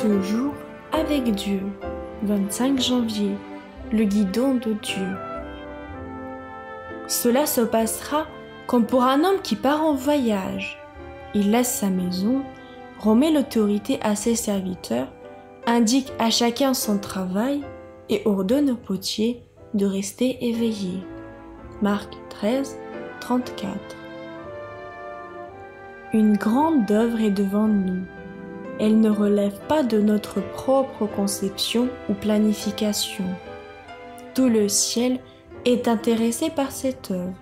toujours avec Dieu. 25 janvier, le guidon de Dieu. Cela se passera comme pour un homme qui part en voyage. Il laisse sa maison, remet l'autorité à ses serviteurs, indique à chacun son travail et ordonne au potier de rester éveillé. Marc 13, 34. Une grande œuvre est devant nous. Elle ne relève pas de notre propre conception ou planification. Tout le ciel est intéressé par cette œuvre,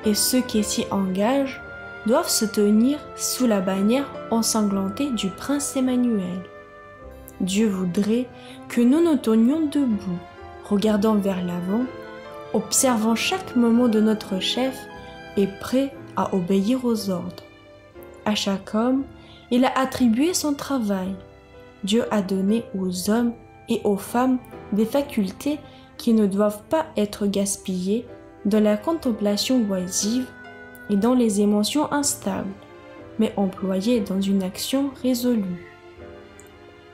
et ceux qui s'y engagent doivent se tenir sous la bannière ensanglantée du prince Emmanuel. Dieu voudrait que nous nous tenions debout, regardant vers l'avant, observant chaque moment de notre chef et prêts à obéir aux ordres. À chaque homme, il a attribué son travail. Dieu a donné aux hommes et aux femmes des facultés qui ne doivent pas être gaspillées dans la contemplation oisive et dans les émotions instables, mais employées dans une action résolue.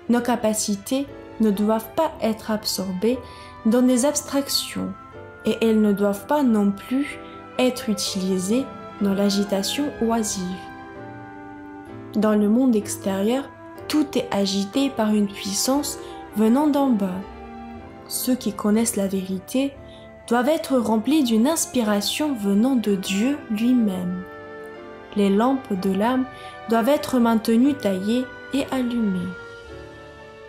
Nos capacités ne doivent pas être absorbées dans des abstractions et elles ne doivent pas non plus être utilisées dans l'agitation oisive. Dans le monde extérieur, tout est agité par une puissance venant d'en bas. Ceux qui connaissent la vérité doivent être remplis d'une inspiration venant de Dieu lui-même. Les lampes de l'âme doivent être maintenues taillées et allumées.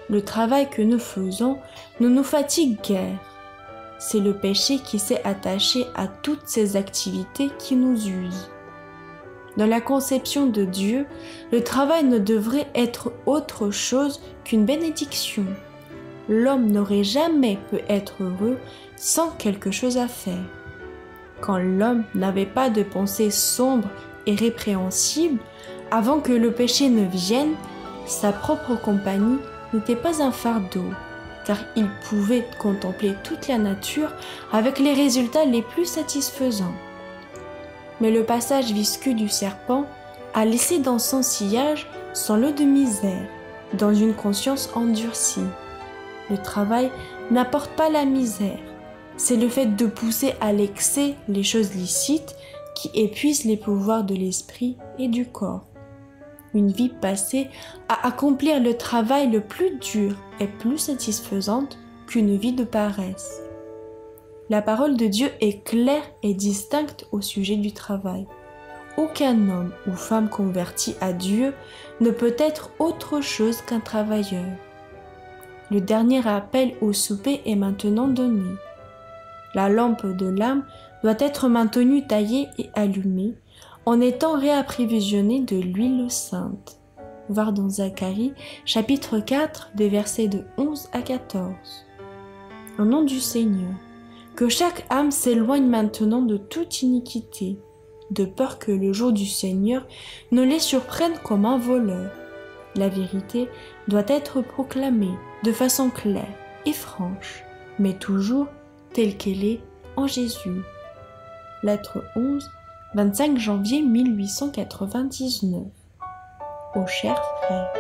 Le travail que nous faisons ne nous fatigue guère. C'est le péché qui s'est attaché à toutes ces activités qui nous usent. Dans la conception de Dieu, le travail ne devrait être autre chose qu'une bénédiction. L'homme n'aurait jamais pu être heureux sans quelque chose à faire. Quand l'homme n'avait pas de pensée sombre et répréhensible, avant que le péché ne vienne, sa propre compagnie n'était pas un fardeau, car il pouvait contempler toute la nature avec les résultats les plus satisfaisants. Mais le passage visqueux du serpent a laissé dans son sillage son lot de misère, dans une conscience endurcie. Le travail n'apporte pas la misère, c'est le fait de pousser à l'excès les choses licites qui épuisent les pouvoirs de l'esprit et du corps. Une vie passée à accomplir le travail le plus dur est plus satisfaisante qu'une vie de paresse. La parole de Dieu est claire et distincte au sujet du travail. Aucun homme ou femme converti à Dieu ne peut être autre chose qu'un travailleur. Le dernier appel au souper est maintenant donné. La lampe de l'âme doit être maintenue taillée et allumée en étant réapprovisionnée de l'huile sainte. Voir dans Zacharie, chapitre 4, des versets de 11 à 14. Au nom du Seigneur, que chaque âme s'éloigne maintenant de toute iniquité, de peur que le jour du Seigneur ne les surprenne comme un voleur. La vérité doit être proclamée de façon claire et franche, mais toujours telle qu'elle est en Jésus. Lettre 11, 25 janvier 1899. Ô chers frères,